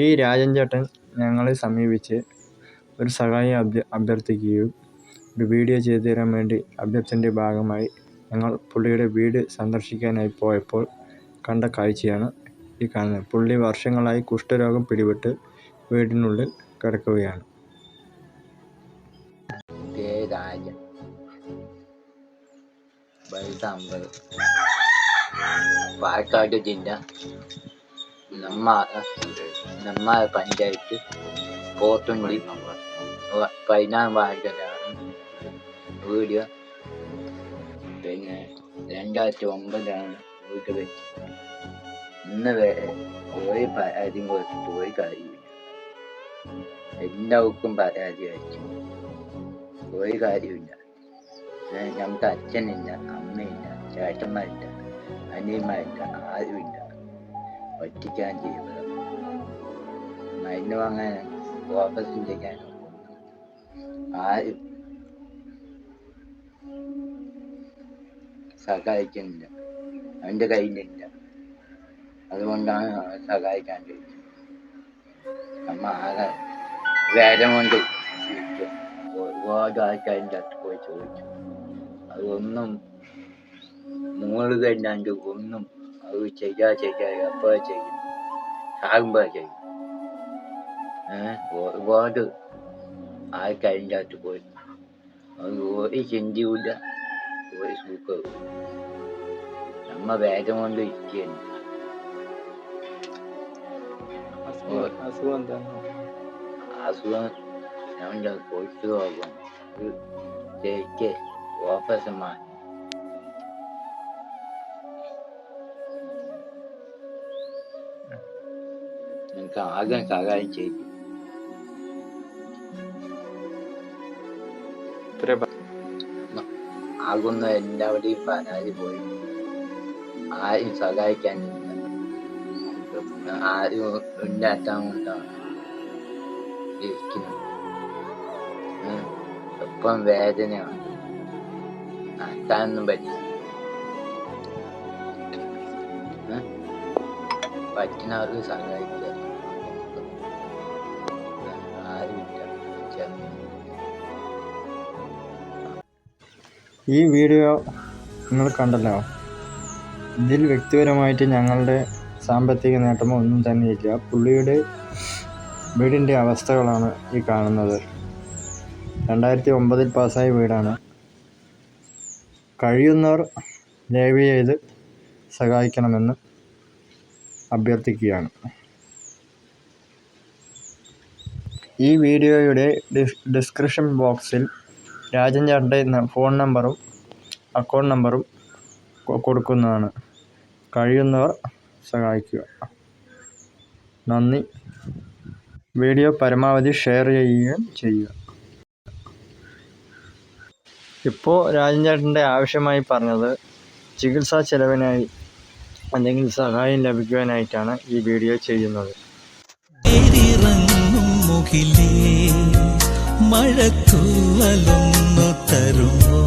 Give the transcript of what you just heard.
ഈ രാജൻ ചേട്ടൻ ഞങ്ങളെ സമീപിച്ച് ഒരു സഹായം അഭ്യർത്ഥിക്കുകയും ഒരു വീഡിയോ ചെയ്തു തരാൻ വേണ്ടി അഭ്യർത്ഥനയുടെ ഭാഗമായി ഞങ്ങൾ പുള്ളിയുടെ വീട് സന്ദർശിക്കാനായി പോയപ്പോൾ കണ്ട കാഴ്ചയാണ് ഈ കാണുന്നത്. പുള്ളി വർഷങ്ങളായി കുഷ്ഠരോഗം പിടിപെട്ട് വീടിനുള്ളിൽ കിടക്കുകയാണ്. പാലക്കാട് ജില്ല നമ്മ പഞ്ചായത്ത് പോത്തുണ്ടി 14 വാർഡിലാണ് വീഡിയോ. പിന്നെ 2009 വീട് വെച്ച് ഇന്ന് ഒരു പരാതിയും കൊടുത്തിട്ട് ഒരു കാര്യമില്ല. എല്ലാവർക്കും പരാതി അയച്ചു, ഒരു കാര്യമില്ല. നമുക്ക് അച്ഛനില്ല, അമ്മയില്ല, ചേട്ടന്മാരില്ല, അനിയന്മാരില്ല, ആരുമില്ല. ഒറ്റയ്ക്കാൻ ജീവിതം. മരുന്ന് വാങ്ങാനും ഓപ്പറേഷൻ ചെയ്യാനും ആരും സഹായിക്കുന്നില്ല, അവൻ്റെ കയ്യിലില്ല. അതുകൊണ്ടാണ് സഹായിക്കാൻ കഴിയുന്നത്. നമ്മ ആകെ വേദന കൊണ്ട് ഒരുപാട് ആൾക്കാരിൻ്റെ അടുത്ത് പോയി ചോദിച്ചു. അതൊന്നും മൂള് കഴിഞ്ഞാണ്ട് ഒന്നും അത് ചെയ്യാ എപ്പോഴാ ചെയ്യും, സാകുമ്പോഴാ ചെയ്യും. ഒരുപാട് ആൾക്കാരിൻ്റെ അടുത്ത് പോയി അത് ഒരു ചിന്തയില്ല, ഒരു സുഖവും. നമ്മ വേദന കൊണ്ട് ഇരിക്കുകയാണ്. അസുഖം ഞങ്ങളുടെ കൊഴുത്തു രോഗം, ശരിക്ക് ഓപ്പറേഷൻ മാറി. എനിക്ക് ആകെ സഹായം ചെയ്തു. ആകുന്ന എല്ലാവരുടെയും പരാതി പോയി, ആരും സഹായിക്കാനില്ല. ആരും ഉണ്ടാക്കാൻ കൊണ്ടാണ് ഇരിക്കുന്നത്. ഇപ്പം വേദനയാണ്, നടക്കാനൊന്നും പറ്റില്ല. പറ്റുന്നവർക്ക് സഹായിക്കുക, ആരുമില്ല. ഈ വീഡിയോ നിങ്ങൾ കണ്ടല്ലോ. ഇതിൽ വ്യക്തിപരമായിട്ട് ഞങ്ങളുടെ സാമ്പത്തിക നേട്ടമോ ഒന്നും തന്നെ ഇല്ല. പുള്ളിയുടെ വീടിൻ്റെ അവസ്ഥകളാണ് ഈ കാണുന്നത്. 2009 പാസ്സായ വീടാണ്. കഴിയുന്നവർ ദയവ് ചെയ്ത് സഹായിക്കണമെന്ന് അഭ്യർത്ഥിക്കുകയാണ്. ഈ വീഡിയോയുടെ ഡിസ്ക്രിപ്ഷൻ ബോക്സിൽ രാജൻ ചേട്ടൻ്റെ ഫോൺ നമ്പറും അക്കൗണ്ട് നമ്പറും കൊടുക്കുന്നതാണ്. കഴിയുന്നവർ സഹായിക്കുക. നന്ദി. വീഡിയോ പരമാവധി ഷെയർ ചെയ്യുക. ഇപ്പോൾ രാജൻ ചേട്ടൻ്റെ ആവശ്യമായി പറഞ്ഞത് ചികിത്സാ ചെലവിനായി എന്തെങ്കിലും സഹായം ലഭിക്കുവാനായിട്ടാണ് ഈ വീഡിയോ ചെയ്യുന്നത്. മഴത്തൂവലൊന്നു തരുമോ?